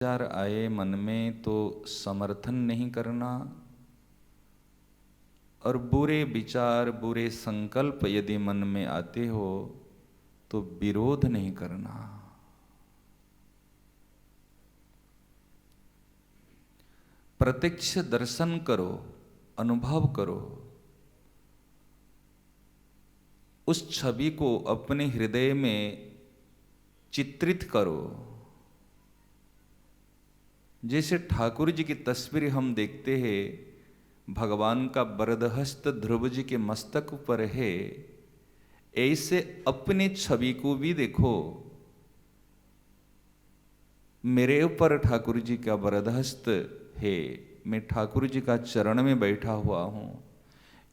विचार आए मन में तो समर्थन नहीं करना, और बुरे विचार बुरे संकल्प यदि मन में आते हो तो विरोध नहीं करना। प्रत्यक्ष दर्शन करो, अनुभव करो, उस छवि को अपने हृदय में चित्रित करो। जैसे ठाकुर जी की तस्वीर हम देखते हैं, भगवान का वरदहस्त ध्रुव जी के मस्तक पर है, ऐसे अपने छवि को भी देखो। मेरे ऊपर ठाकुर जी का वरदहस्त है, मैं ठाकुर जी का चरण में बैठा हुआ हूँ,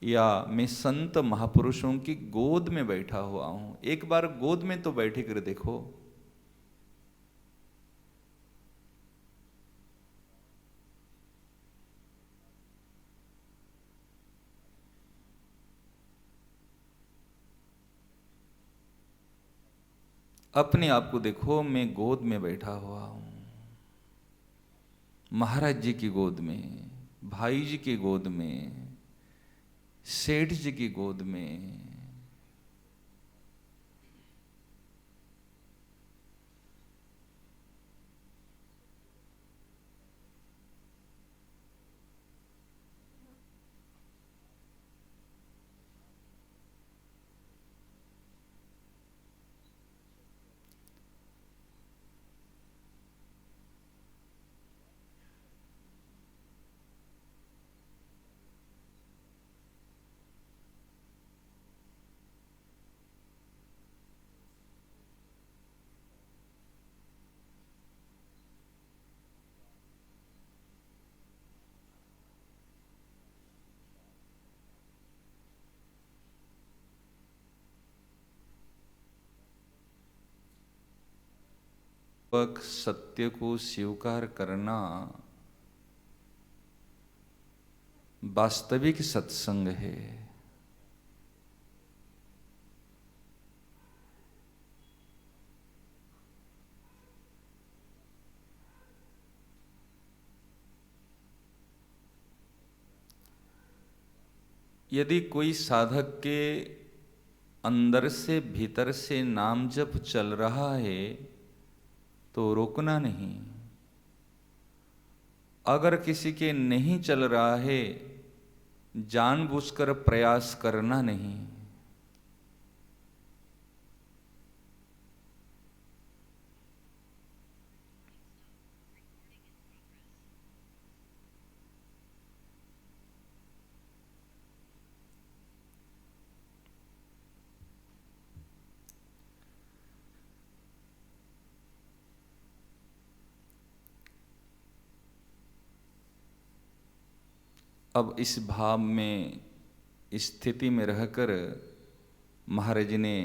या मैं संत महापुरुषों की गोद में बैठा हुआ हूँ। एक बार गोद में तो बैठे कर देखो। अपने आप को देखो, मैं गोद में बैठा हुआ हूँ, महाराज जी की गोद में, भाई जी की गोद में, सेठ जी की गोद में। सत्य को स्वीकार करना वास्तविक सत्संग है। यदि कोई साधक के अंदर से भीतर से नाम जप चल रहा है तो रोकना नहीं। अगर किसी के नहीं चल रहा है, जानबूझकर प्रयास करना नहीं। अब इस भाव में, स्थिति में रहकर महाराज ने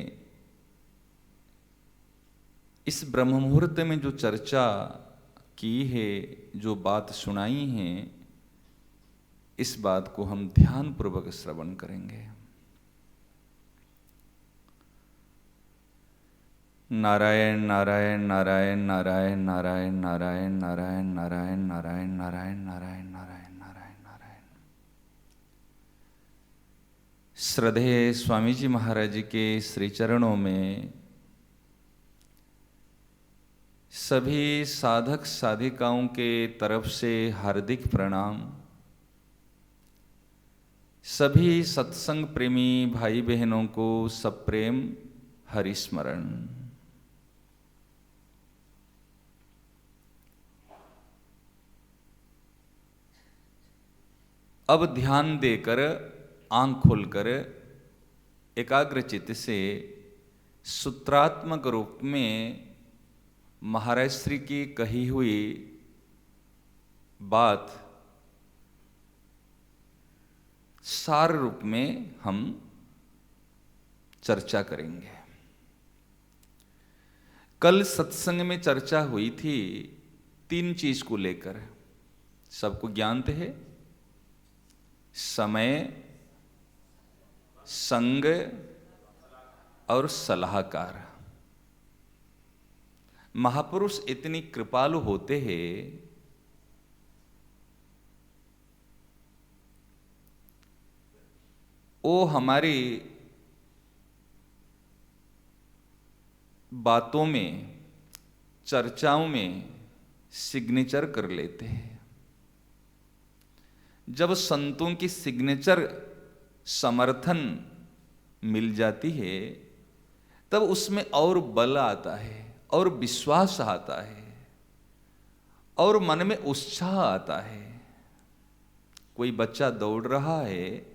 इस ब्रह्म मुहूर्त में जो चर्चा की है, जो बात सुनाई है, इस बात को हम ध्यान पूर्वक श्रवण करेंगे। नारायण नारायण नारायण नारायण नारायण नारायण नारायण नारायण नारायण नारायण नारायण नारायण नारायण नारायण। श्रद्धेय स्वामी जी महाराज के श्री चरणों में सभी साधक साधिकाओं के तरफ से हार्दिक प्रणाम। सभी सत्संग प्रेमी भाई बहनों को सप्रेम हरिस्मरण। अब ध्यान देकर, आंख खोलकर, एकाग्र चित्त से सूत्रात्मक रूप में महाराज श्री की कही हुई बात सार रूप में हम चर्चा करेंगे। कल सत्संग में चर्चा हुई थी 3 चीज को लेकर। सबको ज्ञात है, समय, संग और सलाहकार। महापुरुष इतनी कृपालु होते हैं, वो हमारी बातों में, चर्चाओं में सिग्नेचर कर लेते हैं। जब संतों की सिग्नेचर समर्थन मिल जाती है, तब उसमें और बल आता है, और विश्वास आता है, और मन में उत्साह आता है। कोई बच्चा दौड़ रहा है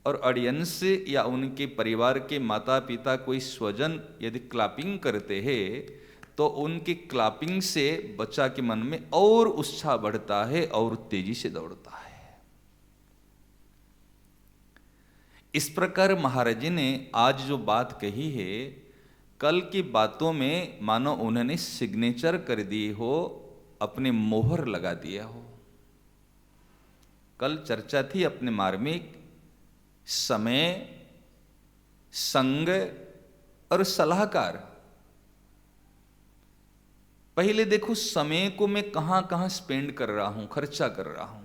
और ऑडियंस या उनके परिवार के माता पिता, कोई स्वजन यदि क्लैपिंग करते हैं, तो उनकी क्लैपिंग से बच्चा के मन में और उत्साह बढ़ता है और तेजी से दौड़ता है। इस प्रकार महाराज जी ने आज जो बात कही है, कल की बातों में मानो उन्होंने सिग्नेचर कर दिए हो, अपने मोहर लगा दिया हो। कल चर्चा थी अपने मार्मिक समय, संग और सलाहकार। पहले देखो समय को मैं कहां कहां स्पेंड कर रहा हूं, खर्चा कर रहा हूं।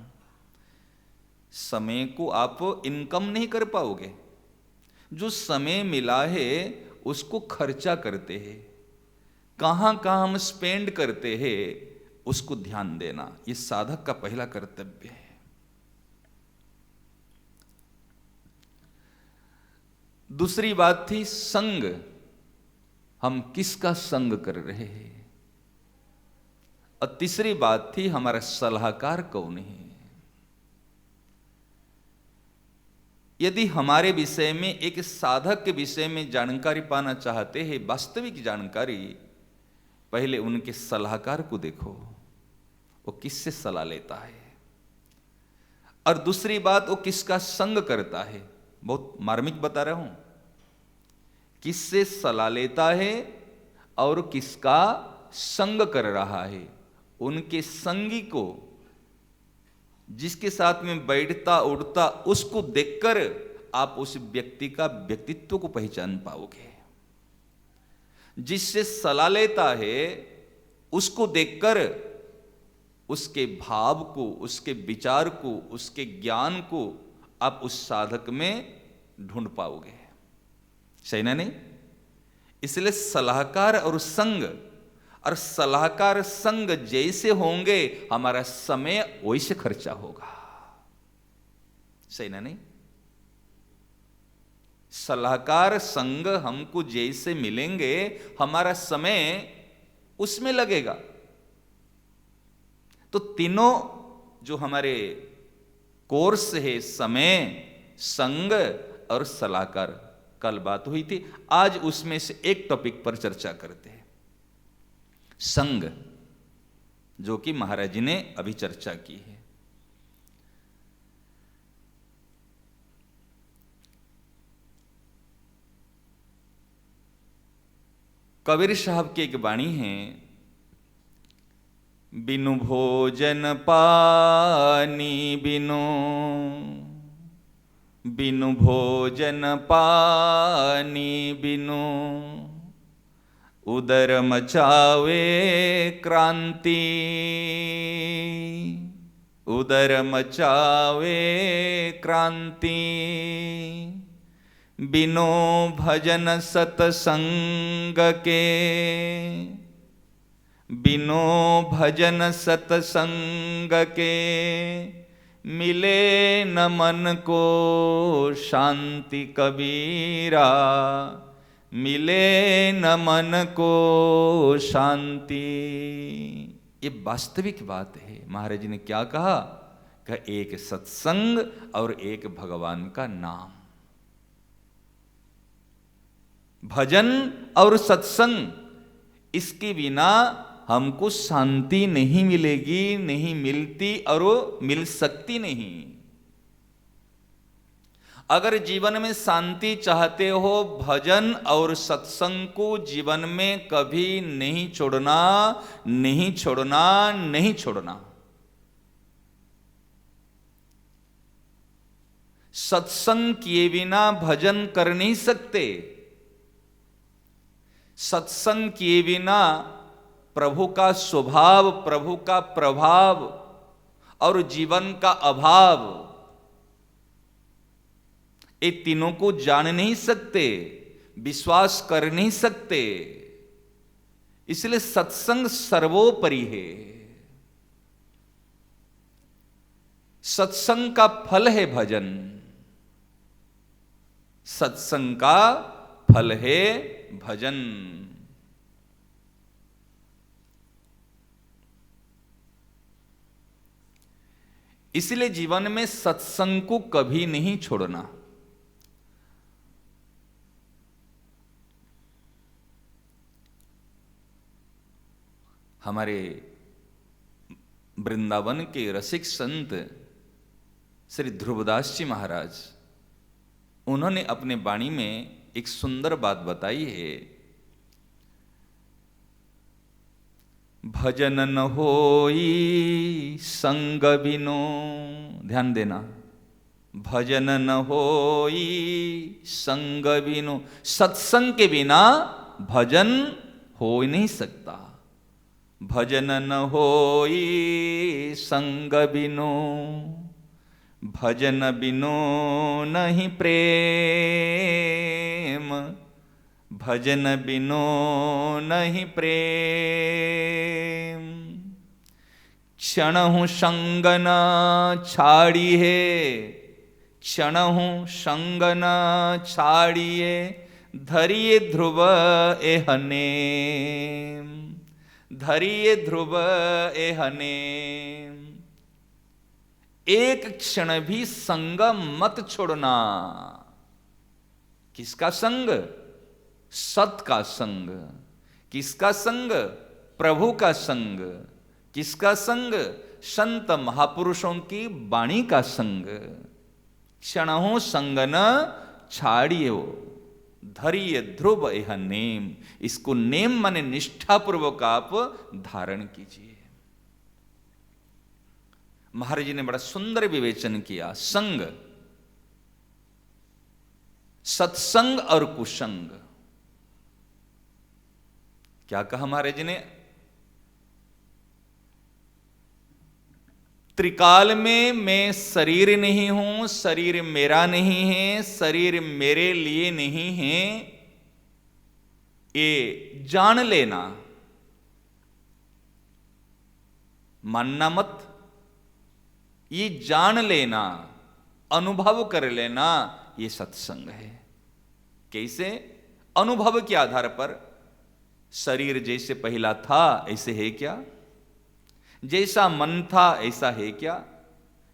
समय को आप इनकम नहीं कर पाओगे, जो समय मिला है उसको खर्चा करते हैं। कहां कहां हम स्पेंड करते हैं उसको ध्यान देना, ये साधक का पहला कर्तव्य है। दूसरी बात थी संग, हम किसका संग कर रहे हैं। और तीसरी बात थी हमारा सलाहकार कौन है। यदि हमारे विषय में, एक साधक के विषय में जानकारी पाना चाहते हैं, वास्तविक जानकारी, पहले उनके सलाहकार को देखो, वो किससे सलाह लेता है। और दूसरी बात, वो किसका संग करता है। बहुत मार्मिक बता रहा हूं, किससे सलाह लेता है और किसका संग कर रहा है। उनके संगी को, जिसके साथ में बैठता उठता, उसको देखकर आप उस व्यक्ति का व्यक्तित्व को पहचान पाओगे। जिससे सलाह लेता है उसको देखकर उसके भाव को, उसके विचार को, उसके ज्ञान को आप उस साधक में ढूंढ पाओगे। सही ना नहीं? इसलिए सलाहकार और संग, और सलाहकार संग जैसे होंगे हमारा समय वैसे खर्चा होगा। सही ना नहीं? सलाहकार संग हमको जैसे मिलेंगे हमारा समय उसमें लगेगा। तो तीनों जो हमारे कोर्स है, समय, संग और सलाहकार, कल बात हुई थी। आज उसमें से एक टॉपिक पर चर्चा करते हैं, संग, जो कि महाराज जी ने अभी चर्चा की है। कबीर साहब की एक वाणी है, बिनु भोजन पानी बिनु, बिनु भोजन पानी बिनु, उदर मचावे क्रांति, उदर मचावे क्रांति, बिनो भजन सतसंग के, बिनो भजन सतसंग के, मिले न मन को शांति कबीरा, मिले न मन को शांति। ये वास्तविक बात है। महाराज जी ने क्या कहा कि एक सत्संग और एक भगवान का नाम, भजन और सत्संग, इसके बिना हमको शांति नहीं मिलेगी, नहीं मिलती और मिल सकती नहीं। अगर जीवन में शांति चाहते हो, भजन और सत्संग को जीवन में कभी नहीं छोड़ना, नहीं छोड़ना, नहीं छोड़ना। सत्संग किए बिना भजन कर नहीं सकते, सत्संग किए बिना प्रभु का स्वभाव, प्रभु का प्रभाव और जीवन का अभाव, ये तीनों को जान नहीं सकते, विश्वास कर नहीं सकते। इसलिए सत्संग सर्वोपरि है। सत्संग का फल है भजन, सत्संग का फल है भजन। इसलिए जीवन में सत्संग को कभी नहीं छोड़ना। हमारे वृंदावन के रसिक संत श्री ध्रुवदास जी महाराज, उन्होंने अपने वाणी में एक सुंदर बात बताई है। भजन न होई संग बिनो, ध्यान देना, भजन न होई संग बिनो, सत्संग के बिना भजन हो ही नहीं सकता। भजन न होई संग बिनो, भजन बिनो नहीं प्रेम, भजन बिनो नहीं प्रेम। क्षणहु संग न छाड़िए, क्षणहु संग न छाड़िए, धरिए ध्रुव एहने, धरिए ध्रुव एहने। एक क्षण भी संग मत छोड़ना। किसका संग? सत का संग। किसका संग? प्रभु का संग। किसका संग? संत महापुरुषों की वाणी का संग। क्षणों संग न छाड़ियो, धरिए ध्रुव यह नेम। इसको नेम माने निष्ठापूर्वक आप धारण कीजिए। महाराज जी ने बड़ा सुंदर विवेचन किया। संग, सत्संग और कुसंग। क्या कहा महाराज जी ने? त्रिकाल में मैं शरीर नहीं हूं, शरीर मेरा नहीं है, शरीर मेरे लिए नहीं है, ये जान लेना, मानना मत, ये जान लेना, अनुभव कर लेना, ये सत्संग है। कैसे? अनुभव के आधार पर। शरीर जैसे पहला था ऐसे है क्या? जैसा मन था ऐसा है क्या?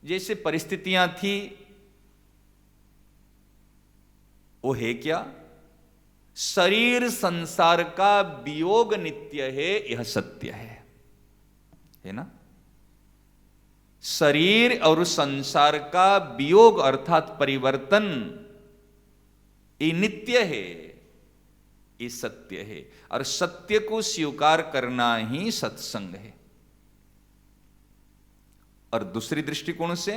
जैसे परिस्थितियां थी वो है क्या? शरीर संसार का वियोग नित्य है, यह सत्य है ना? शरीर और संसार का वियोग अर्थात परिवर्तन ये नित्य है, ये सत्य है। और सत्य को स्वीकार करना ही सत्संग है। और दूसरी दृष्टिकोण से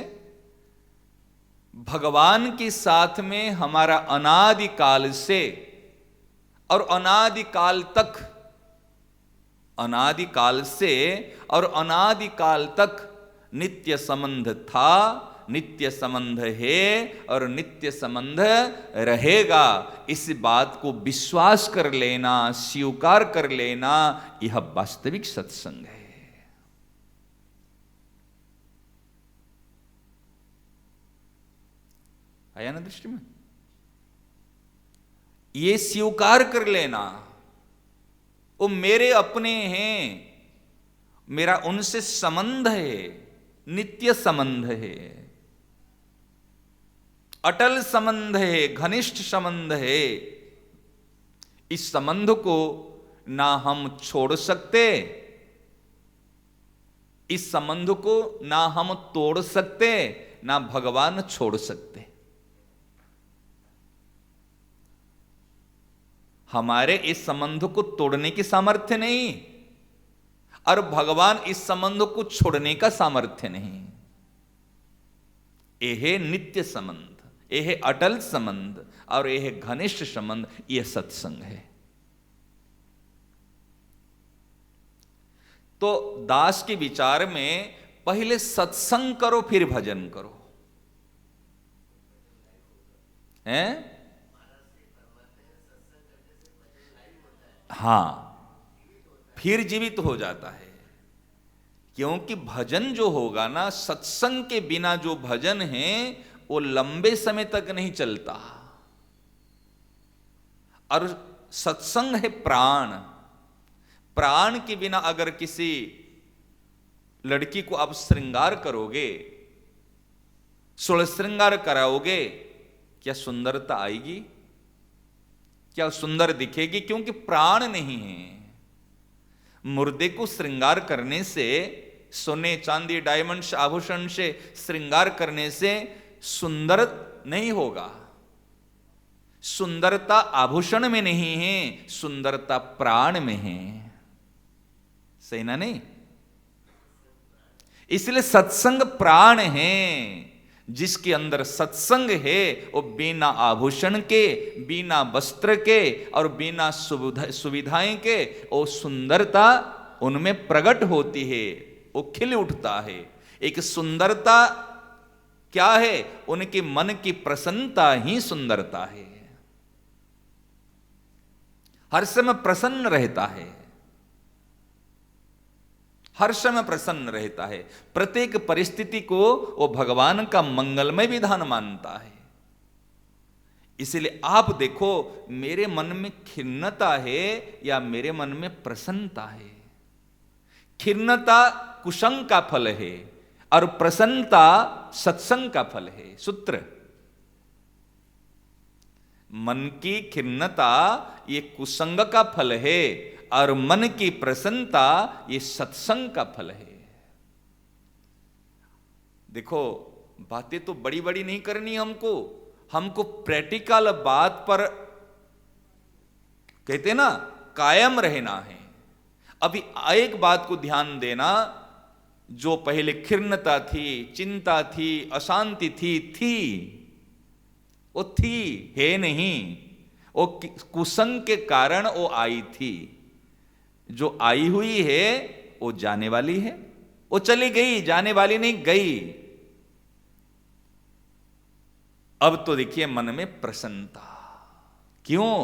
भगवान के साथ में हमारा अनादिकाल से और अनादिकाल तक, अनादिकाल से और अनादिकाल तक नित्य संबंध था, नित्य संबंध है और नित्य संबंध रहेगा। इस बात को विश्वास कर लेना, स्वीकार कर लेना, यह वास्तविक सत्संग है। आया ना दृष्टि में? ये स्वीकार कर लेना, वो मेरे अपने हैं, मेरा उनसे संबंध है, नित्य संबंध है, अटल संबंध है, घनिष्ठ संबंध है। इस संबंध को ना हम छोड़ सकते, इस संबंध को ना हम तोड़ सकते, ना भगवान छोड़ सकते। हमारे इस संबंध को तोड़ने की सामर्थ्य नहीं और भगवान इस संबंध को छोड़ने का सामर्थ्य नहीं। यह नित्य संबंध, यह अटल संबंध और यह घनिष्ठ संबंध, यह सत्संग है। तो दास के विचार में पहले सत्संग करो फिर भजन करो, हैं? हाँ, फिर जीवित हो जाता है। क्योंकि भजन जो होगा ना, सत्संग के बिना जो भजन है वो लंबे समय तक नहीं चलता। और सत्संग है प्राण, प्राण के बिना अगर किसी लड़की को आप श्रृंगार करोगे, सुलह श्रृंगार कराओगे, क्या सुंदरता आएगी? क्या सुंदर दिखेगी? क्योंकि प्राण नहीं है। मुर्दे को श्रृंगार करने से, सोने चांदी डायमंड आभूषण से श्रृंगार करने से सुंदर नहीं होगा। सुंदरता आभूषण में नहीं है, सुंदरता प्राण में है। सही ना? नहीं? इसलिए सत्संग प्राण है। जिसके अंदर सत्संग है वो बिना आभूषण के, बिना वस्त्र के और बिना सुविधाएं के वो सुंदरता उनमें प्रकट होती है, वो खिल उठता है। एक सुंदरता क्या है? उनके मन की प्रसन्नता ही सुंदरता है। हर समय प्रसन्न रहता है, हर समय प्रसन्न रहता है। प्रत्येक परिस्थिति को वो भगवान का मंगलमय विधान मानता है। इसलिए आप देखो, मेरे मन में खिन्नता है या मेरे मन में प्रसन्नता है? खिन्नता कुसंग का फल है और प्रसन्नता सत्संग का फल है। सूत्र, मन की खिन्नता ये कुसंग का फल है और मन की प्रसन्नता ये सत्संग का फल है। देखो, बातें तो बड़ी बड़ी नहीं करनी हमको, हमको प्रैक्टिकल बात पर कहते ना कायम रहना है। अभी एक बात को ध्यान देना, जो पहले खिन्नता थी, चिंता थी, अशांति थी वो थी, है नहीं। वो कुसंग के कारण वो आई थी। जो आई हुई है वो जाने वाली है, वो चली गई, जाने वाली नहीं गई। अब तो देखिए मन में प्रसन्नता। क्यों?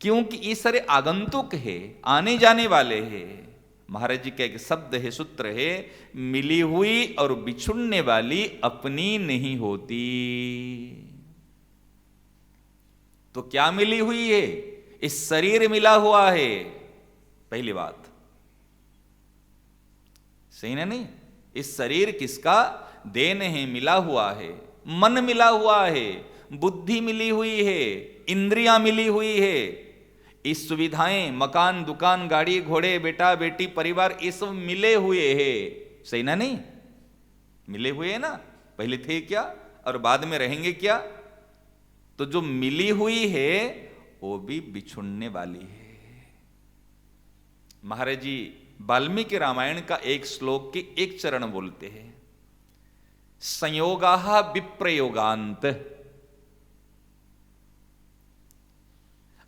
क्योंकि ये सारे आगंतुक है, आने जाने वाले हैं। महाराज जी का एक शब्द है, सूत्र है, मिली हुई और बिछुड़ने वाली अपनी नहीं होती। तो क्या मिली हुई है? इस शरीर मिला हुआ है, पहली बात। सही ना? नहीं? इस शरीर किसका? देन है, मिला हुआ है। मन मिला हुआ है, बुद्धि मिली हुई है, इंद्रियां मिली हुई है। इस सुविधाएं, मकान, दुकान, गाड़ी, घोड़े, बेटा बेटी, परिवार, ये सब मिले हुए हैं। सही ना? नहीं? मिले हुए हैं ना। पहले थे क्या और बाद में रहेंगे क्या? तो जो मिली हुई है वो भी बिछुड़ने वाली है। महाराज जी वाल्मीकि रामायण का एक श्लोक के एक चरण बोलते हैं, संयोगाः विप्रयोगांत।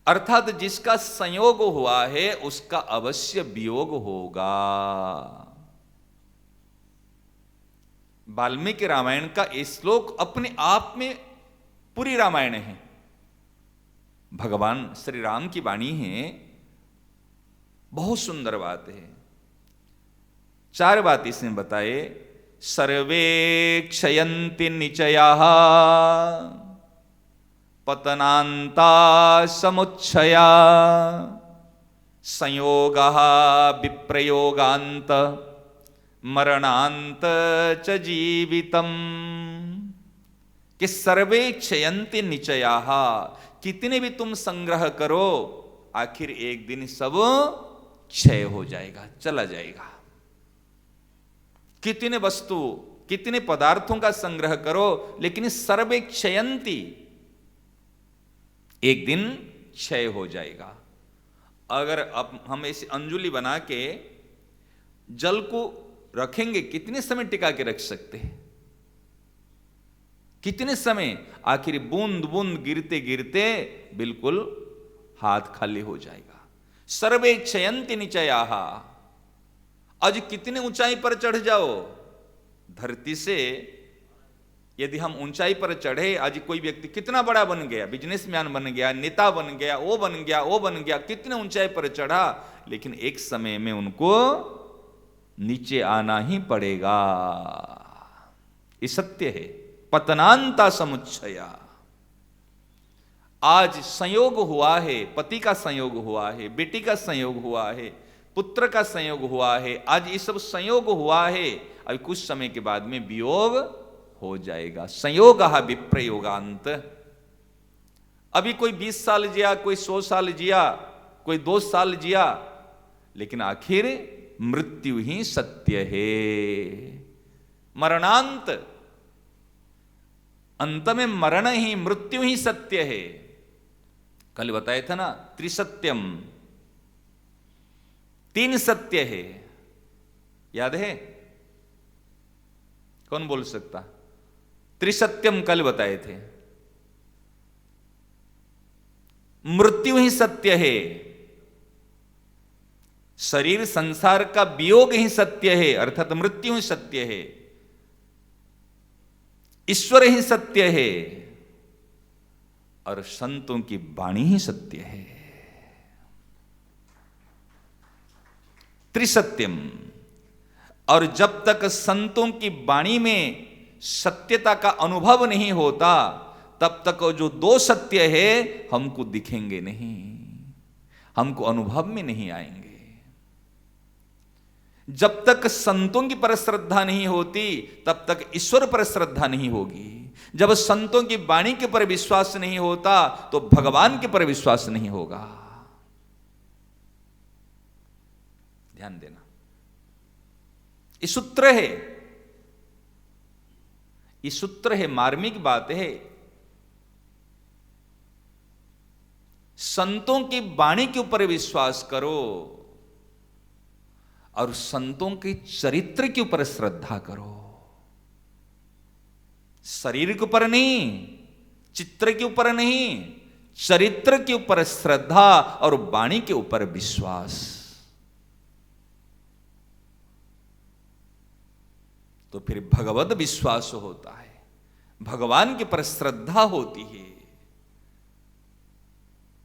अर्थात जिसका संयोग हुआ है उसका अवश्य वियोग होगा। वाल्मीकि रामायण का ये श्लोक अपने आप में पूरी रामायण है, भगवान श्री राम की वाणी है। बहुत सुंदर बात है। 4 बात इसने बताए। सर्वे क्षयन्ति निचयाः पतनान्ता समुच्छया संयोगः विप्रयोगान्त मरणान्त च जीवितम्। कि सर्वे क्षयन्ति निचयाः, कितने भी तुम संग्रह करो आखिर एक दिन सब क्षय हो जाएगा, चला जाएगा। कितने वस्तु, कितने पदार्थों का संग्रह करो, लेकिन सर्वे क्षयन्ति, एक दिन क्षय हो जाएगा। अगर अब हम ऐसी अंजुली बना के जल को रखेंगे, कितने समय टिका के रख सकते हैं? कितने समय? आखिर बूंद बूंद गिरते गिरते बिल्कुल हाथ खाली हो जाएगा। सर्वे क्षयन्ति निचयाः, आज कितने ऊंचाई पर चढ़ जाओ, धरती से यदि हम ऊंचाई पर चढ़े, आज कोई व्यक्ति कितना बड़ा बन गया, बिजनेसमैन बन गया, नेता बन गया, वो बन गया, वो बन गया, कितने ऊंचाई पर चढ़ा, लेकिन एक समय में उनको नीचे आना ही पड़ेगा। ये सत्य है। पतनांता समुच्चया। आज संयोग हुआ है, पति का संयोग हुआ है, बेटी का संयोग हुआ है, पुत्र का संयोग हुआ है, आज ये सब संयोग हुआ है, अभी कुछ समय के बाद में वियोग हो जाएगा। संयोग विप्रयोगांत। अभी कोई 20 साल जिया, कोई 100 साल जिया, कोई 2 साल जिया, लेकिन आखिर मृत्यु ही सत्य है। मरणांत, अंत में मरण ही, मृत्यु ही सत्य है। कल बताया था ना, त्रिसत्यम, 3 सत्य है, याद है? कौन बोल सकता? त्रिसत्यम कल बताए थे। मृत्यु ही सत्य है, शरीर संसार का वियोग ही सत्य है, अर्थात मृत्यु ही सत्य है, ईश्वर ही सत्य है, और संतों की वाणी ही सत्य है। त्रिसत्यम। और जब तक संतों की वाणी में सत्यता का अनुभव नहीं होता, तब तक जो 2 सत्य है हमको दिखेंगे नहीं, हमको अनुभव में नहीं आएंगे। जब तक संतों की पर श्रद्धा नहीं होती, तब तक ईश्वर पर श्रद्धा नहीं होगी। जब संतों की वाणी के पर विश्वास नहीं होता, तो भगवान के पर विश्वास नहीं होगा। ध्यान देना, ये सूत्र है, ये सूत्र है, मार्मिक बात है। संतों की वाणी के ऊपर विश्वास करो और संतों के चरित्र के ऊपर श्रद्धा करो। शरीर के ऊपर नहीं, चित्र के ऊपर नहीं, चरित्र के ऊपर श्रद्धा और वाणी के ऊपर विश्वास। तो फिर भगवत विश्वास होता है, भगवान के पर श्रद्धा होती है।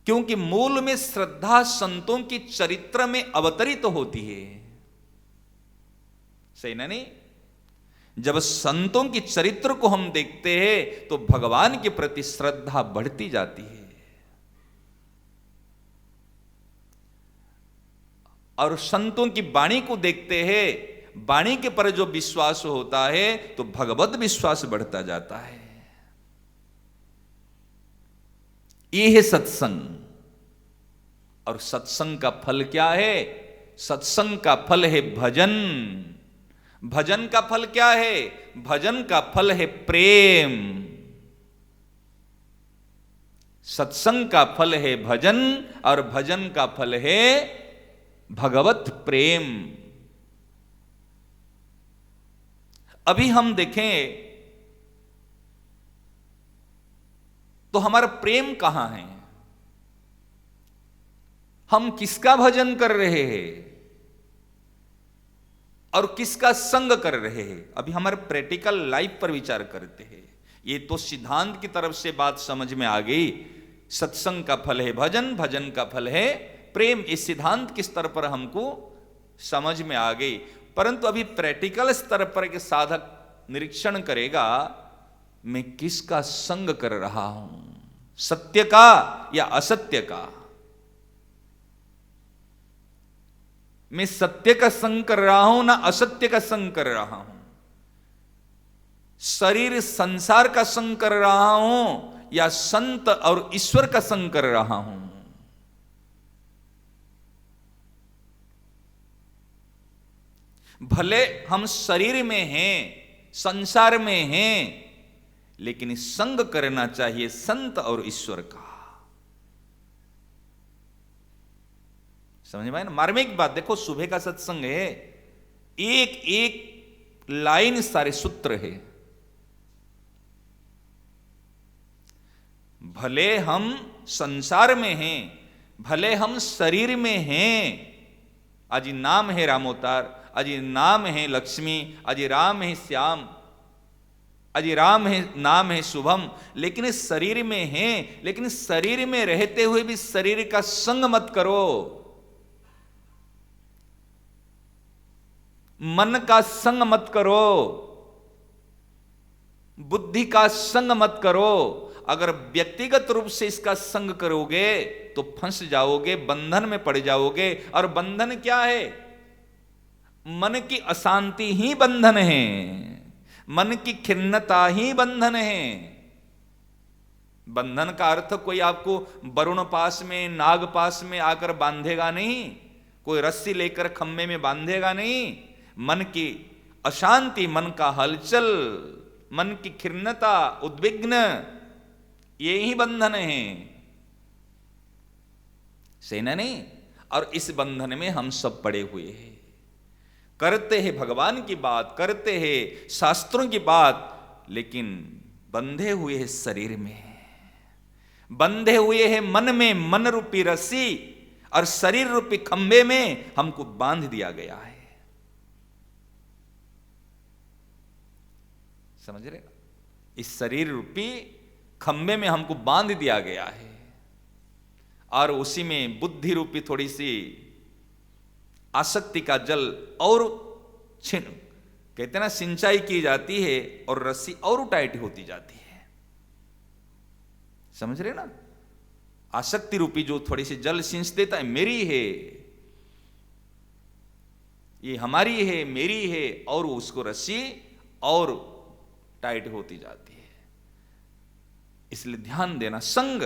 क्योंकि मूल में श्रद्धा संतों की चरित्र में अवतरित तो होती है, सही ना? नहीं, जब संतों की चरित्र को हम देखते हैं तो भगवान के प्रति श्रद्धा बढ़ती जाती है, और संतों की वाणी को देखते हैं, वाणी के पर जो विश्वास होता है तो भगवत विश्वास बढ़ता जाता है। ये है सत्संग। और सत्संग का फल क्या है? सत्संग का फल है भजन। भजन का फल क्या है? भजन का फल है प्रेम। सत्संग का फल है भजन, और भजन का फल है भगवत प्रेम। अभी हम देखें तो हमारा प्रेम कहां है? हम किसका भजन कर रहे हैं और किसका संग कर रहे हैं? अभी हमारे प्रैक्टिकल लाइफ पर विचार करते हैं। ये तो सिद्धांत की तरफ से बात समझ में आ गई, सत्संग का फल है भजन, भजन का फल है प्रेम। इस सिद्धांत के स्तर पर हमको समझ में आ गई, परंतु अभी प्रैक्टिकल स्तर पर के साधक निरीक्षण करेगा, मैं किसका संग कर रहा हूं, सत्य का या असत्य का? मैं सत्य का संग कर रहा हूं ना असत्य का संग कर रहा हूं? शरीर संसार का संग कर रहा हूं या संत और ईश्वर का संग कर रहा हूं? भले हम शरीर में हैं, संसार में हैं, लेकिन संग करना चाहिए संत और ईश्वर का। समझ में आया ना? मार्मिक बात देखो, सुबह का सत्संग है, एक एक लाइन सारे सूत्र है। भले हम संसार में हैं, भले हम शरीर में हैं, आज नाम है रामोतार, अजी नाम है लक्ष्मी, अजी राम है श्याम, अजी राम है नाम है शुभम, लेकिन इस शरीर में है, लेकिन शरीर में रहते हुए भी शरीर का संग मत करो, मन का संग मत करो, बुद्धि का संग मत करो। अगर व्यक्तिगत रूप से इसका संग करोगे तो फंस जाओगे, बंधन में पड़ जाओगे। और बंधन क्या है? मन की अशांति ही बंधन है, मन की खिन्नता ही बंधन है। बंधन का अर्थ कोई आपको वरुण पास में, नाग पास में आकर बांधेगा नहीं, कोई रस्सी लेकर खम्भे में बांधेगा नहीं। मन की अशांति, मन का हलचल, मन की खिन्नता, उद्विग्न, ये ही बंधन है, सेना नहीं। और इस बंधन में हम सब पड़े हुए हैं, करते हैं भगवान की बात, करते हैं शास्त्रों की बात, लेकिन बंधे हुए हैं शरीर में, बंधे हुए हैं मन में, मन रूपी रस्सी और शरीर रूपी खंभे में हमको बांध दिया गया है। समझ रहे? इस शरीर रूपी खंभे में हमको बांध दिया गया है, और उसी में बुद्धि रूपी थोड़ी सी आसक्ति का जल और छिन, कहते ना, सिंचाई की जाती है और रस्सी और टाइट होती जाती है। समझ रहे ना? आसक्ति रूपी जो थोड़ी सी जल सिंच देता है, मेरी है, ये हमारी है, मेरी है, और उसको रस्सी और टाइट होती जाती है। इसलिए ध्यान देना, संग,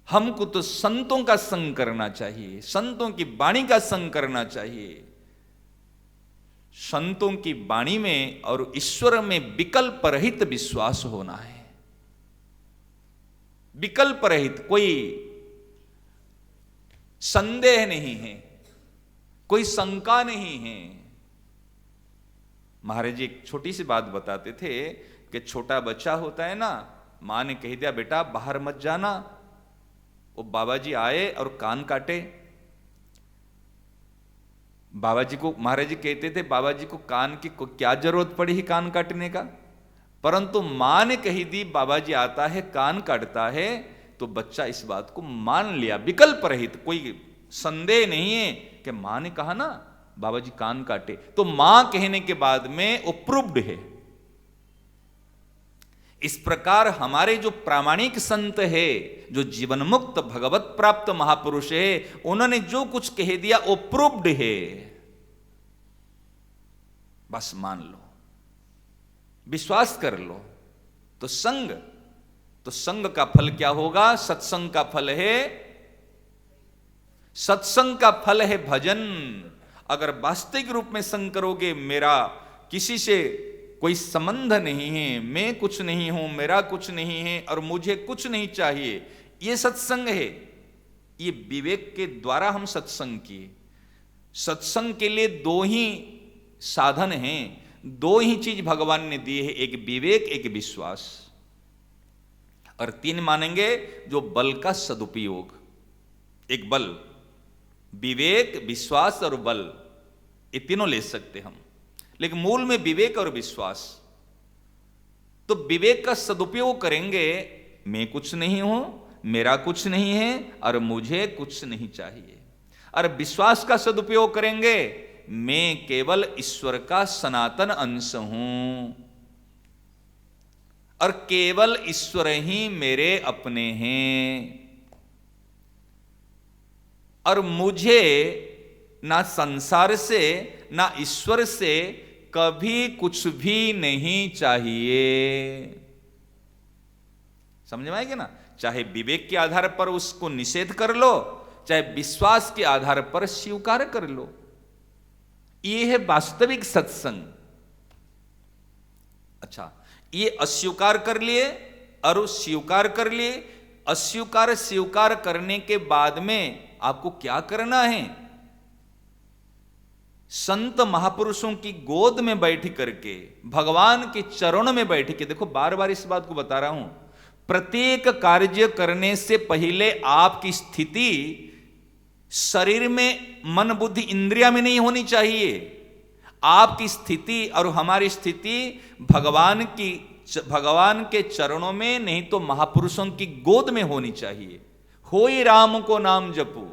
हमको तो संतों का संग करना चाहिए, संतों की वाणी का संग करना चाहिए। संतों की वाणी में और ईश्वर में विकल्प रहित विश्वास होना है, विकल्प रहित, कोई संदेह नहीं है, कोई शंका नहीं है। महाराज जी एक छोटी सी बात बताते थे कि छोटा बच्चा होता है ना, मां ने कह दिया बेटा बाहर मत जाना, वो बाबा जी आए और कान काटे। बाबा जी को, महाराज जी कहते थे बाबा जी को कान की को क्या जरूरत पड़ी ही कान काटने का, परंतु मां ने कही दी बाबा जी आता है कान काटता है, तो बच्चा इस बात को मान लिया, विकल्प रहित, कोई संदेह नहीं है कि मां ने कहा ना बाबा जी कान काटे, तो मां कहने के बाद में वो प्रूव्ड है। इस प्रकार हमारे जो प्रामाणिक संत है, जो जीवन मुक्त भगवत प्राप्त महापुरुष है, उन्होंने जो कुछ कह दिया वो प्रूव्ड है, बस मान लो, विश्वास कर लो। तो संग का फल क्या होगा? सत्संग का फल है, सत्संग का फल है भजन। अगर वास्तविक रूप में संग करोगे, मेरा किसी से कोई संबंध नहीं है, मैं कुछ नहीं हूं, मेरा कुछ नहीं है और मुझे कुछ नहीं चाहिए, ये सत्संग है। ये विवेक के द्वारा हम सत्संग किए। सत्संग के लिए दो ही साधन हैं, दो ही चीज भगवान ने दी है, एक विवेक, एक विश्वास, और तीन मानेंगे जो बल का सदुपयोग। एक बल, विवेक, विश्वास और बल, ये तीनों ले सकते हम, लेकिन मूल में विवेक और विश्वास। तो विवेक का सदुपयोग करेंगे, मैं कुछ नहीं हूं, मेरा कुछ नहीं है और मुझे कुछ नहीं चाहिए। और विश्वास का सदुपयोग करेंगे, मैं केवल ईश्वर का सनातन अंश हूं और केवल ईश्वर ही मेरे अपने हैं, और मुझे ना संसार से ना ईश्वर से कभी कुछ भी नहीं चाहिए। समझ में आएगी ना? चाहे विवेक के आधार पर उसको निषेध कर लो, चाहे विश्वास के आधार पर स्वीकार कर लो। यह है वास्तविक सत्संग। अच्छा, ये अस्वीकार कर लिए और स्वीकार कर लिए। अस्वीकार स्वीकार करने के बाद में आपको क्या करना है? संत महापुरुषों की गोद में बैठ करके, भगवान के चरणों में बैठ के, देखो बार बार इस बात को बता रहा हूं, प्रत्येक कार्य करने से पहले आपकी स्थिति शरीर में मन बुद्धि इंद्रिया में नहीं होनी चाहिए। आपकी स्थिति और हमारी स्थिति भगवान के चरणों में, नहीं तो महापुरुषों की गोद में होनी चाहिए। होई राम को नाम जपू,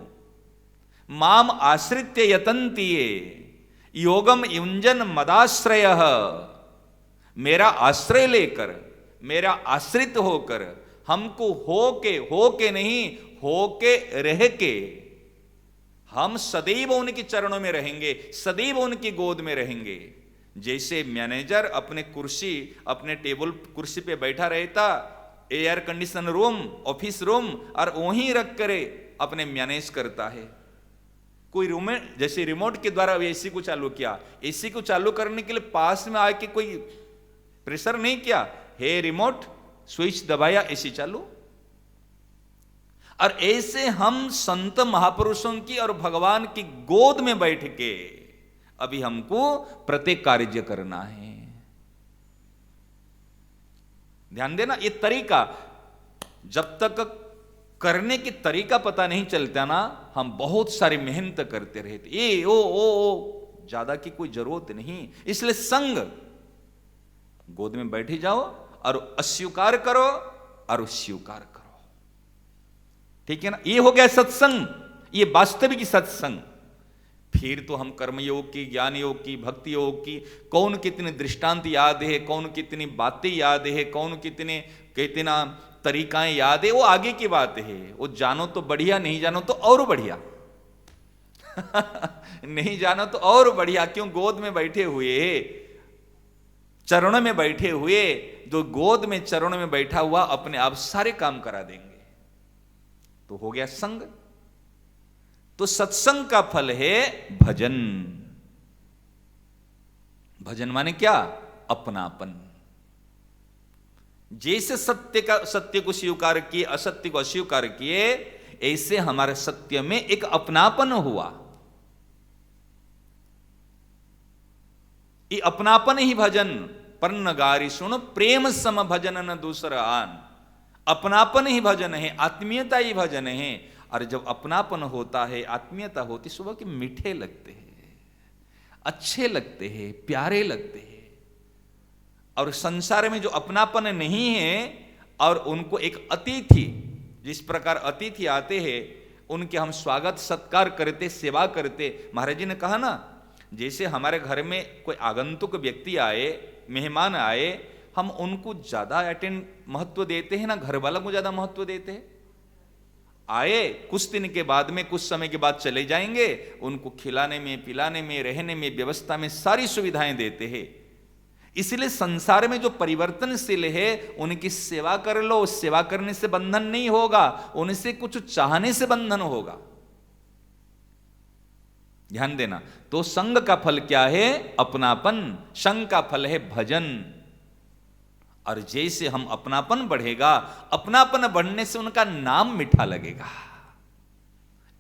माम आश्रित्य यतन्तिये, योगम युंजन मदाश्रय। मेरा आश्रय लेकर, मेरा आश्रित होकर, हमको हो के नहीं, हो के रह के हम सदैव उनके चरणों में रहेंगे, सदैव उनकी गोद में रहेंगे। जैसे मैनेजर अपने टेबल कुर्सी पे बैठा रहता, air condition room, office room, और वहीं रख कर अपने मैनेज करता है। कोई रूम में जैसे रिमोट के द्वारा एसी को चालू किया, एसी को चालू करने के लिए पास में आके कोई प्रेशर नहीं किया, हे रिमोट स्विच दबाया, एसी चालू। और ऐसे हम संत महापुरुषों की और भगवान की गोद में बैठ के अभी हमको प्रत्येक कार्य करना है। ध्यान देना, ये तरीका जब तक करने की तरीका पता नहीं चलता ना, हम बहुत सारी मेहनत करते रहते, ये ओ ज्यादा की कोई जरूरत नहीं। इसलिए संग, गोद में बैठे जाओ और अस्वीकार करो और स्वीकार करो, ठीक है ना। ये हो गया सत्संग, ये वास्तविक सत्संग। फिर तो हम कर्मयोग की, ज्ञान योग की, भक्ति योग की, कौन कितने दृष्टांत याद है, कौन कितनी बातें याद है, कौन कितना तरीकाएं याद है, वो आगे की बात है। वो जानो तो बढ़िया, नहीं जानो तो और बढ़िया। नहीं जानो तो और बढ़िया। क्यों? गोद में बैठे हुए, चरणों में बैठे हुए, जो गोद में चरणों में बैठा हुआ अपने आप सारे काम करा देंगे। तो हो गया संग। तो सत्संग का फल है भजन। भजन माने क्या? अपनापन। जैसे सत्य को स्वीकार किए, असत्य को अस्वीकार किए, ऐसे हमारे सत्य में एक अपनापन हुआ। ये अपनापन ही भजन। पन्न गारी सुन प्रेम सम भजन न दूसरा आन। अपनापन ही भजन है, आत्मीयता ही भजन है। और जब अपनापन होता है, आत्मीयता होती, सुबह के मीठे लगते हैं, अच्छे लगते हैं, प्यारे लगते हैं। और संसार में जो अपनापन नहीं है, और उनको एक अतिथि, जिस प्रकार अतिथि आते हैं उनके हम स्वागत सत्कार करते, सेवा करते। महाराज जी ने कहा ना, जैसे हमारे घर में कोई आगंतुक व्यक्ति आए, मेहमान आए, हम उनको ज्यादा महत्व देते हैं ना, घर वालों को ज्यादा महत्व देते हैं। आए, कुछ दिन के बाद में, कुछ समय के बाद चले जाएंगे, उनको खिलाने में, पिलाने में, रहने में, व्यवस्था में सारी सुविधाएं देते हैं। इसलिए संसार में जो परिवर्तनशील है, उनकी सेवा कर लो। सेवा करने से बंधन नहीं होगा, उनसे कुछ चाहने से बंधन होगा। ध्यान देना। तो संग का फल क्या है? अपनापन। संग का फल है भजन। और जैसे हम अपनापन बढ़ेगा, अपनापन बढ़ने से उनका नाम मीठा लगेगा।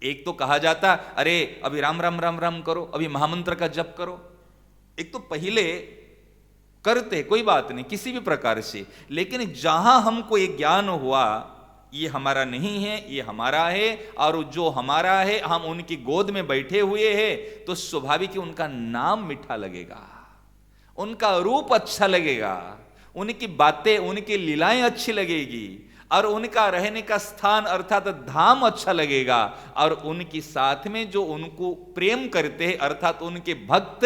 एक तो कहा जाता, अरे अभी राम राम राम राम करो, अभी महामंत्र का जप करो। एक तो पहले करते, कोई बात नहीं, किसी भी प्रकार से। लेकिन जहां हमको ये ज्ञान हुआ, ये हमारा नहीं है, ये हमारा है, और जो हमारा है हम उनकी गोद में बैठे हुए हैं, तो स्वाभाविक ही उनका नाम मीठा लगेगा, उनका रूप अच्छा लगेगा, उनकी बातें, उनकी लीलाएं अच्छी लगेगी, और उनका रहने का स्थान अर्थात धाम अच्छा लगेगा। और उनके साथ में जो उनको प्रेम करते हैं, अर्थात उनके भक्त,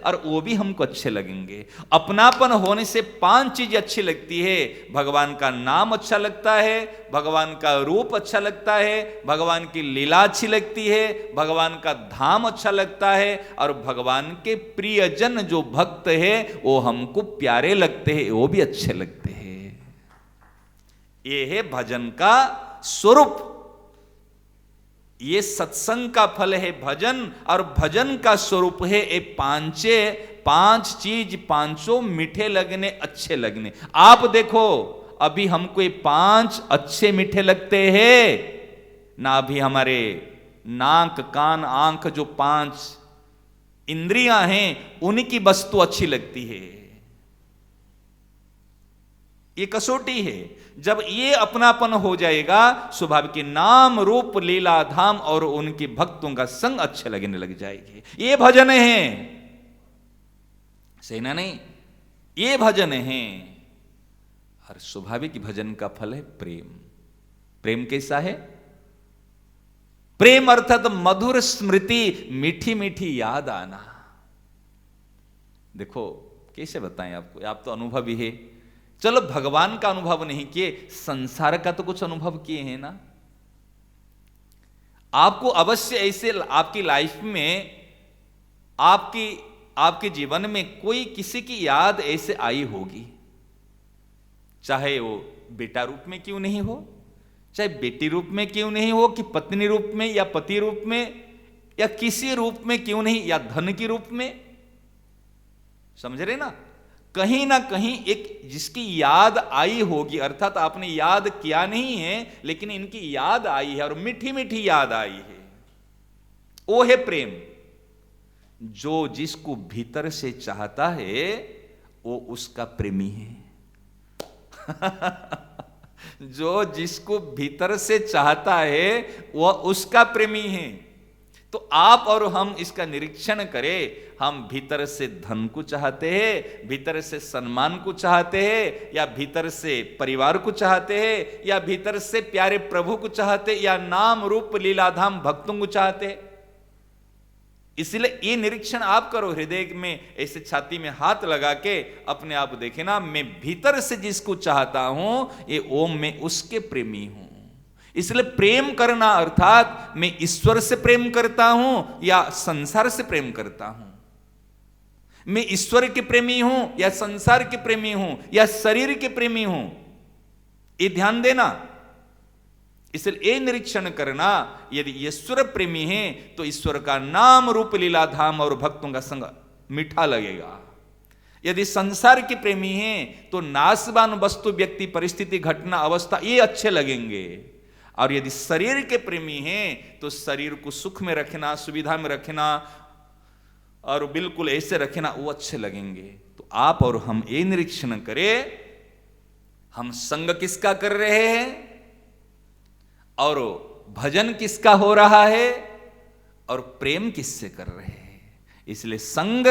और वो भी हमको अच्छे लगेंगे। अपनापन होने से 5 चीज अच्छी लगती है। भगवान का नाम अच्छा लगता है, भगवान का रूप अच्छा लगता है, भगवान की लीला अच्छी लगती है, भगवान का धाम अच्छा लगता है, और भगवान के प्रियजन जो भक्त है वो हमको प्यारे लगते हैं, वो भी अच्छे लगते हैं। ये है भजन का स्वरूप। ये सत्संग का फल है भजन, और भजन का स्वरूप है ये 5 चीज, 5 मीठे लगने, अच्छे लगने। आप देखो, अभी हमको ये 5 अच्छे मीठे लगते हैं ना। अभी हमारे नाक, कान, आंख, जो 5 इंद्रियां हैं, उनकी वस्तु अच्छी लगती है। ये कसौटी है। जब ये अपनापन हो जाएगा, स्वभाव के नाम रूप लीला धाम और उनके भक्तों का संग अच्छे लगने लग जाएगी। ये भजन है, सेना नहीं, ये भजन है। और स्वाभाविक भजन का फल है प्रेम। प्रेम कैसा है? प्रेम अर्थात मधुर स्मृति, मीठी मीठी याद आना। देखो कैसे बताएं आपको, आप तो अनुभवी है। चलो भगवान का अनुभव नहीं किए, संसार का तो कुछ अनुभव किए हैं ना। आपको अवश्य ऐसे आपकी लाइफ में, आपके जीवन में कोई किसी की याद ऐसे आई होगी, चाहे वो बेटा रूप में क्यों नहीं हो, चाहे बेटी रूप में क्यों नहीं हो, कि पत्नी रूप में या पति रूप में या किसी रूप में क्यों नहीं, या धन के रूप में। समझ रहे ना? कहीं ना कहीं एक जिसकी याद आई होगी, अर्थात आपने याद किया नहीं है लेकिन इनकी याद आई है और मीठी मीठी याद आई है, वो है प्रेम। जो जिसको भीतर से चाहता है वो उसका प्रेमी है। जो जिसको भीतर से चाहता है वह उसका प्रेमी है। तो आप और हम इसका निरीक्षण करें, हम भीतर से धन को चाहते हैं, भीतर से सम्मान को चाहते हैं, या भीतर से परिवार को चाहते हैं, या भीतर से प्यारे प्रभु को चाहते हैं, या नाम रूप लीलाधाम भक्तों को चाहते हैं। इसलिए ये निरीक्षण आप करो, हृदय में ऐसे छाती में हाथ लगा के अपने आप देखे ना, मैं भीतर से जिसको चाहता हूं ये ओम में उसके प्रेमी हूं। इसलिए प्रेम करना अर्थात मैं ईश्वर से प्रेम करता हूं या संसार से प्रेम करता हूं, मैं ईश्वर के प्रेमी हूं या संसार के प्रेमी हूं या शरीर के प्रेमी हूं, ये ध्यान देना। इसलिए ये निरीक्षण करना, यदि ईश्वर प्रेमी है तो ईश्वर का नाम रूप लीला धाम और भक्तों का संग मीठा लगेगा। यदि संसार के प्रेमी हैं तो नाशवान वस्तु, व्यक्ति, परिस्थिति, घटना, अवस्था ये अच्छे लगेंगे। और यदि शरीर के प्रेमी हैं तो शरीर को सुख में रखना, सुविधा में रखना और बिल्कुल ऐसे रखना, वो अच्छे लगेंगे। तो आप और हम ये निरीक्षण करें, हम संग किसका कर रहे हैं और भजन किसका हो रहा है और प्रेम किससे कर रहे हैं। इसलिए संग,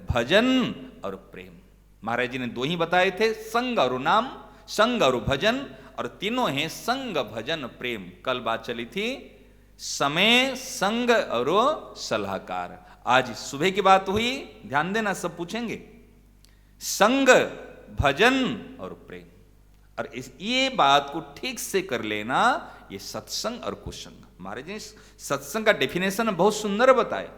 भजन और प्रेम, महाराज जी ने दो ही बताए थे, संग और नाम, संग और भजन, और तीनों हैं संग, भजन, प्रेम। कल बात चली थी समय, संग और सलाहकार। आज सुबह की बात हुई, ध्यान देना, सब पूछेंगे। संग, भजन और प्रेम। और ये बात को ठीक से कर लेना, ये सत्संग और कुसंग। महाराज जी ने सत्संग का डेफिनेशन बहुत सुंदर बताया।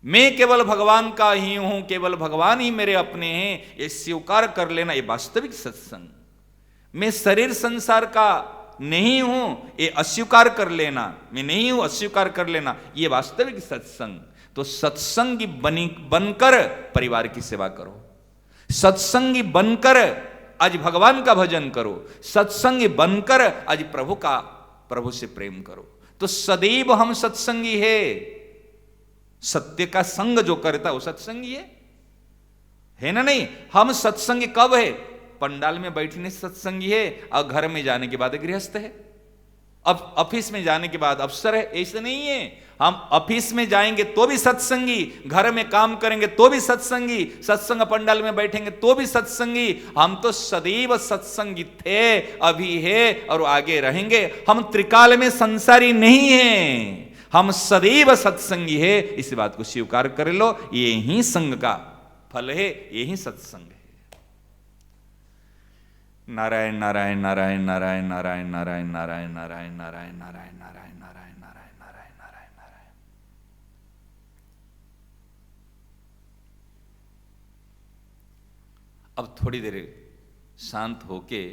मैं केवल भगवान का ही हूं, केवल भगवान ही मेरे अपने हैं, ये स्वीकार कर लेना, ये वास्तविक सत्संग। मैं शरीर संसार का नहीं हूं, ये अस्वीकार कर लेना, मैं नहीं हूं अस्वीकार कर लेना, ये वास्तविक सत्संग। तो सत्संगी बनकर परिवार की सेवा करो, सत्संगी बनकर आज भगवान का भजन करो, सत्संगी बनकर आज प्रभु से प्रेम करो। तो सदैव हम सत्संगी है। सत्य का संग जो करता है वो सत्संगी है ना? नहीं, हम सत्संगी कब है? पंडाल में बैठने से सत्संगी है और घर में जाने के बाद गृहस्थ है, अब ऑफिस में जाने के बाद अफसर है। ऐसे नहीं है। हम ऑफिस में जाएंगे तो भी सत्संगी, घर में काम करेंगे तो भी सत्संगी, सत्संग पंडाल में बैठेंगे तो भी सत्संगी। हम तो सदैव सत्संगी थे, अभी है और आगे रहेंगे। हम त्रिकाल में संसारी नहीं हैं, हम सदैव सत्संगी है। इस बात को स्वीकार कर लो, ये ही संग का फल है, यही सत्संग है। नारायण नारायण नारायण नारायण नारायण नारायण नारायण नारायण नारायण नारायण नारायण नारायण नारायण नारायण नारायण नारायण। अब थोड़ी देर शांत होके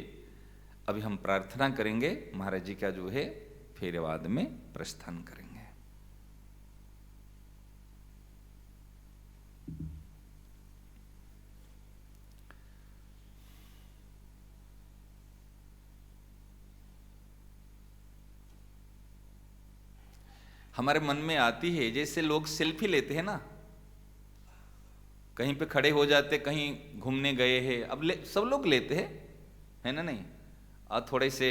अभी हम प्रार्थना करेंगे, महाराज जी का जो है फिर बाद में प्रस्थान करेंगे। हमारे मन में आती है, जैसे लोग सेल्फी लेते हैं ना, कहीं पे खड़े हो जाते, कहीं घूमने गए हैं, अब सब लोग लेते हैं, है ना नहीं, और थोड़े से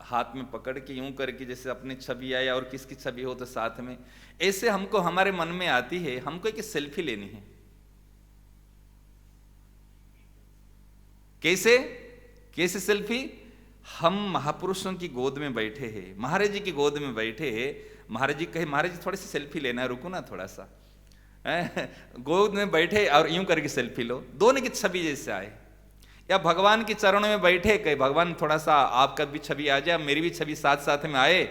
हाथ में पकड़ के यूं करके जैसे अपनी छवि आए और किसकी छवि हो तो साथ में, ऐसे हमको हमारे मन में आती है, हमको एक सेल्फी लेनी है। कैसे कैसे सेल्फी? हम महापुरुषों की गोद में बैठे हैं, महाराज जी की गोद में बैठे हैं, महाराज जी कहे महाराज जी थोड़े से सेल्फी लेना, रुको ना थोड़ा सा, गोद में बैठे और यूं करके सेल्फी लो, दोनों की छवि जैसे आए। या भगवान के चरणों में बैठे, कहे भगवान थोड़ा सा आपका भी छवि आ जाए, मेरी भी छवि साथ साथ में आए।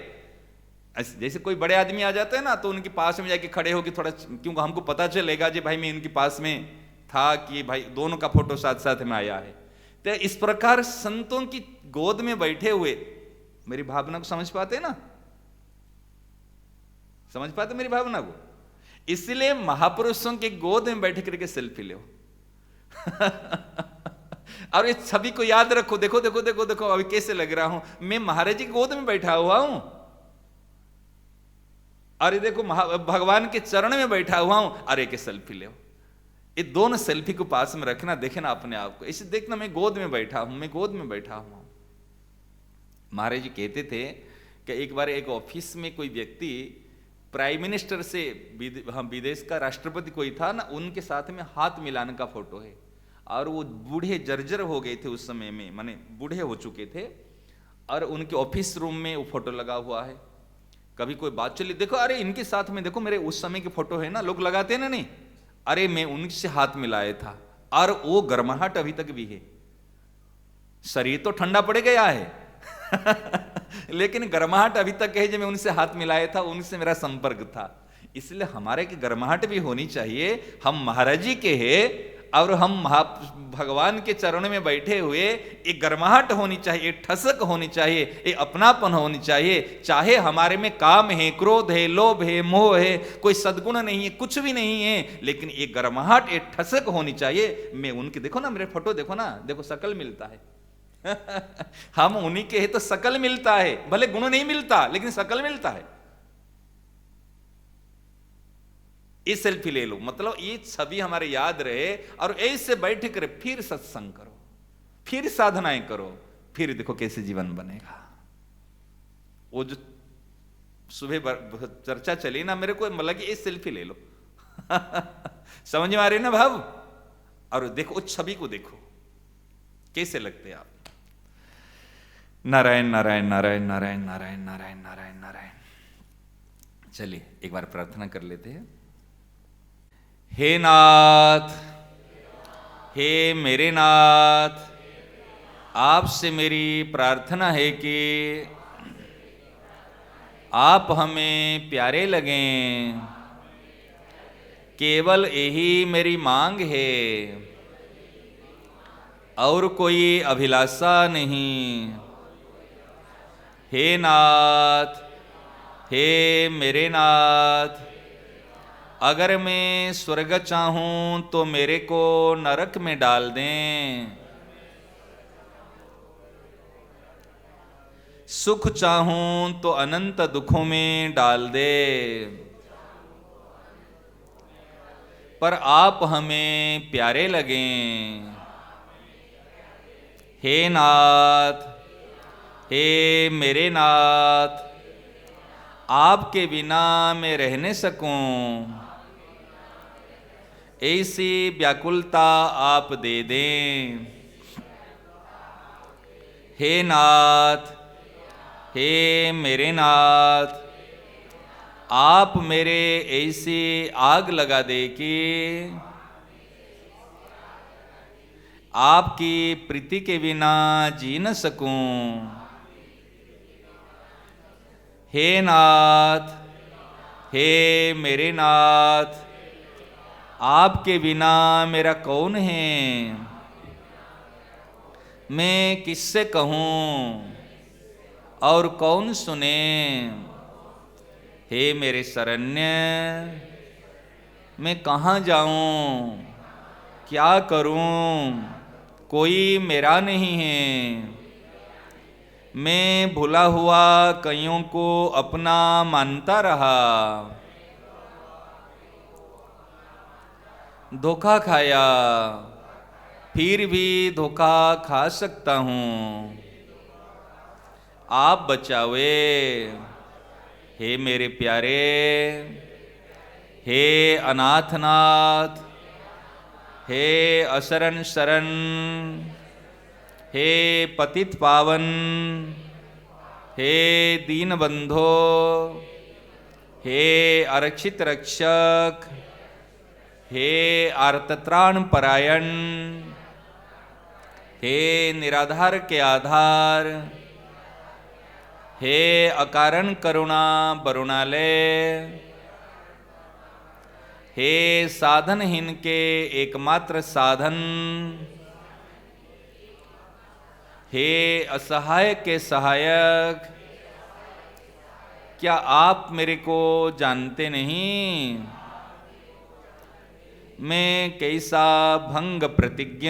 जैसे कोई बड़े आदमी आ जाते हैं ना, तो उनके पास में जाके खड़े होके थोड़ा, क्योंकि हमको पता चलेगा जी भाई मैं इनके पास में था कि भाई दोनों का फोटो साथ साथ में आया है। तो इस प्रकार संतों की गोद में बैठे हुए मेरी भावना को समझ पाते ना, समझ पाते मेरी भावना को? इसलिए महापुरुषों के गोद में बैठ करके सेल्फी लो और इस छवि को याद रखो, देखो देखो देखो देखो अभी कैसे लग रहा हूं, मैं महाराज जी की गोद में बैठा हुआ हूं, अरे देखो भगवान के चरण में बैठा हुआ हूं, अरे के सेल्फी ले। ये दोनों सेल्फी को पास में रखना, देखे ना अपने आप को, इसे देखना मैं गोद में बैठा हूं, मैं गोद में बैठा हूं। महाराज जी कहते थे कि एक बार एक ऑफिस में कोई व्यक्ति प्राइम मिनिस्टर से, विदेश का राष्ट्रपति कोई था ना, उनके साथ में हाथ मिलाने का फोटो है, और वो बूढ़े जर्जर हो गए थे उस समय में, माने बूढ़े हो चुके थे, और उनके ऑफिस रूम में वो फोटो लगा हुआ है। कभी कोई बात चली, देखो अरे इनके साथ में देखो मेरे उस समय के फोटो है ना, लोग लगाते ना नहीं, अरे मैं उनसे हाथ मिलाया था, और वो गर्माहट अभी तक भी है, शरीर तो ठंडा पड़ गया है लेकिन गर्माहट अभी तक है, जब मैं उनसे हाथ मिलाया था, उनसे मेरा संपर्क था। इसलिए हमारे की गर्माहट भी होनी चाहिए, हम महाराज जी के हैं और हम भगवान के चरणों में बैठे हुए, एक गर्माहट होनी चाहिए, एक ठसक होनी चाहिए, एक अपनापन होनी चाहिए। चाहे हमारे में काम है, क्रोध है, लोभ है, मोह है, कोई सद्गुण नहीं है, कुछ भी नहीं है, लेकिन एक गर्माहट, एक ठसक होनी चाहिए। मैं उनके, देखो ना मेरे फोटो देखो ना, देखो शकल मिलता है हम उन्हीं के हैं तो शकल मिलता है, भले गुण नहीं मिलता लेकिन शकल मिलता है। ये सेल्फी ले लो, मतलब ये छवि हमारे याद रहे, और ऐसे बैठ कर फिर सत्संग करो, फिर साधनाएं करो, फिर देखो कैसे जीवन बनेगा। वो जो सुबह चर्चा चली ना, मेरे को लगी ये सेल्फी ले लो समझ में आ रही ना भाव? और देखो उस छवि को देखो कैसे लगते हैं आप। नारायण नारायण नारायण नारायण नारायण नारायण नारायण नारायण। चलिए एक बार प्रार्थना कर लेते हैं। हे नाथ, हे मेरे नाथ, आपसे मेरी प्रार्थना है कि आप हमें प्यारे लगें, केवल यही मेरी मांग है, और कोई अभिलाषा नहीं। हे नाथ, हे मेरे नाथ, अगर मैं स्वर्ग चाहूं तो मेरे को नरक में डाल दें, सुख चाहूं तो अनंत दुखों में डाल दे, पर आप हमें प्यारे लगें। हे नाथ, हे मेरे नाथ, आपके बिना मैं रह न सकूं, ऐसी व्याकुलता आप दे दें। हे नाथ, हे मेरे नाथ, आप मेरे ऐसी आग लगा दे कि आपकी प्रीति के बिना जी न सकूं। हे नाथ, हे मेरे नाथ, आपके बिना मेरा कौन है, मैं किससे कहूँ और कौन सुने। हे मेरे शरण्य, मैं कहाँ जाऊँ, क्या करूँ, कोई मेरा नहीं है। मैं भूला हुआ कईयों को अपना मानता रहा, धोखा खाया, फिर भी धोखा खा सकता हूँ। आप बचावे हे मेरे प्यारे, हे अनाथनाथ, हे असरण शरण, हे पतित पावन, हे दीन बंधो, हे आरक्षित रक्षक, हे आर्तत्राण परायण, हे निराधार के आधार, हे अकारण करुणा बरुणालय, हे साधनहीन के एकमात्र साधन, हे असहाय के सहायक, क्या आप मेरे को जानते नहीं? मैं कैसा भंग प्रतिज्ञ,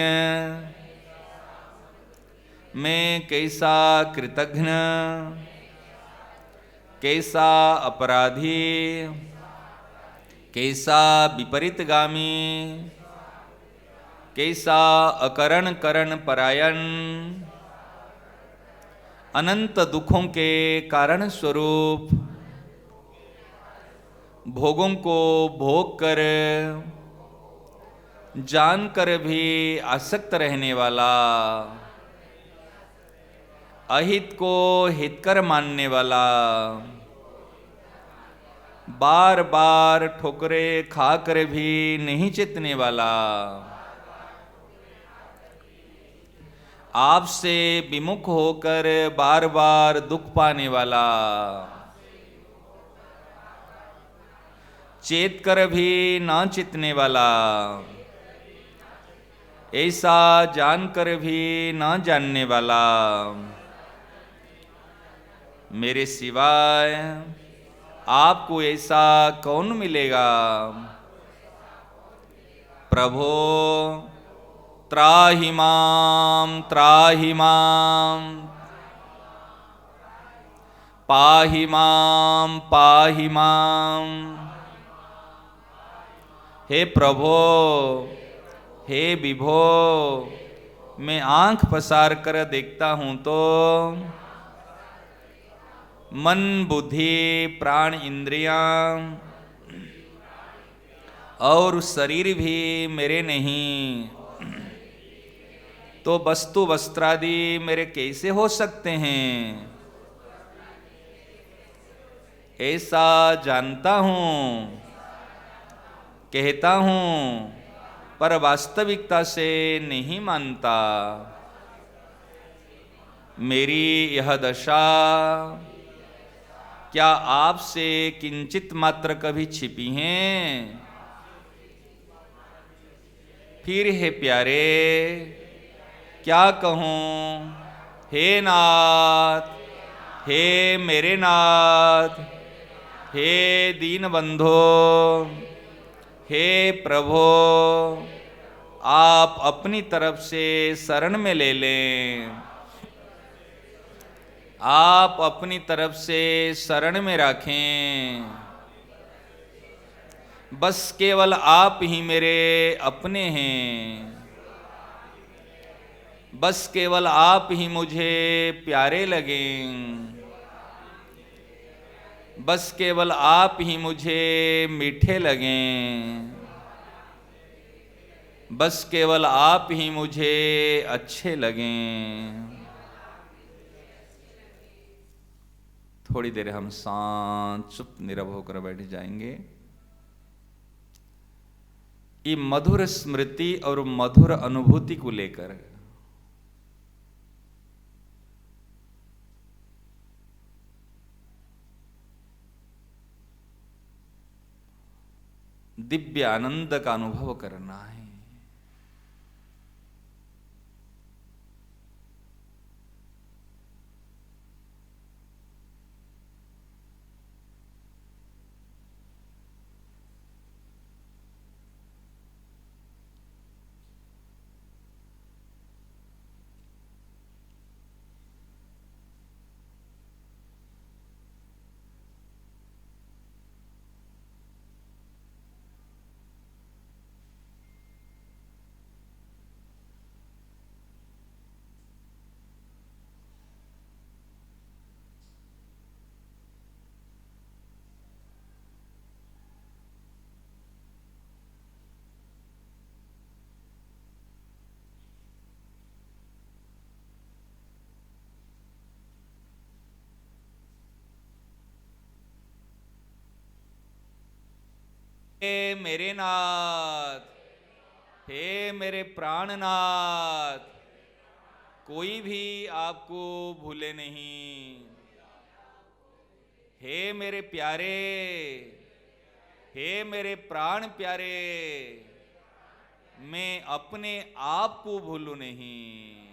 मैं कैसा कृतघ्न, कैसा अपराधी, कैसा विपरीतगामी, कैसा अकरण करण परायण, अनंत दुखों के कारण स्वरूप, भोगों को भोग कर जानकर भी आसक्त रहने वाला, अहित को हितकर मानने वाला, बार बार ठोकरे खाकर भी नहीं चेतने वाला, आपसे विमुख होकर बार बार दुख पाने वाला, चेत कर भी ना चेतने वाला, ऐसा जानकर भी ना जानने वाला, मेरे सिवाय आपको ऐसा कौन मिलेगा? प्रभो त्राहि मां, त्राहि मां, पाहि मां, पाहि मां। हे प्रभो, हे विभो, मैं आंख पसार कर देखता हूँ तो मन बुद्धि प्राण इंद्रियां और शरीर भी मेरे नहीं, तो वस्तु वस्त्रादि मेरे कैसे हो सकते हैं? ऐसा जानता हूँ, कहता हूँ, पर वास्तविकता से नहीं मानता। मेरी यह दशा क्या आपसे किंचित मात्र कभी छिपी हैं? फिर हे प्यारे क्या कहूँ? हे नाथ, हे मेरे नाथ, हे दीन बंधो, हे प्रभो, आप अपनी तरफ से शरण में ले लें, आप अपनी तरफ से शरण में रखें। बस केवल आप ही मेरे अपने हैं, बस केवल आप ही मुझे प्यारे लगें, बस केवल आप ही मुझे मीठे लगें, बस केवल आप ही मुझे अच्छे लगें। थोड़ी देर हम शांत चुप नीरव होकर बैठ जाएंगे। ये मधुर स्मृति और मधुर अनुभूति को लेकर दिव्य आनंद का अनुभव करना है। मेरे नाथ, हे मेरे प्राणनाथ, कोई भी आपको भूले नहीं। हे मेरे प्यारे, हे मेरे प्राण प्यारे, मैं अपने आप को भूलूं नहीं।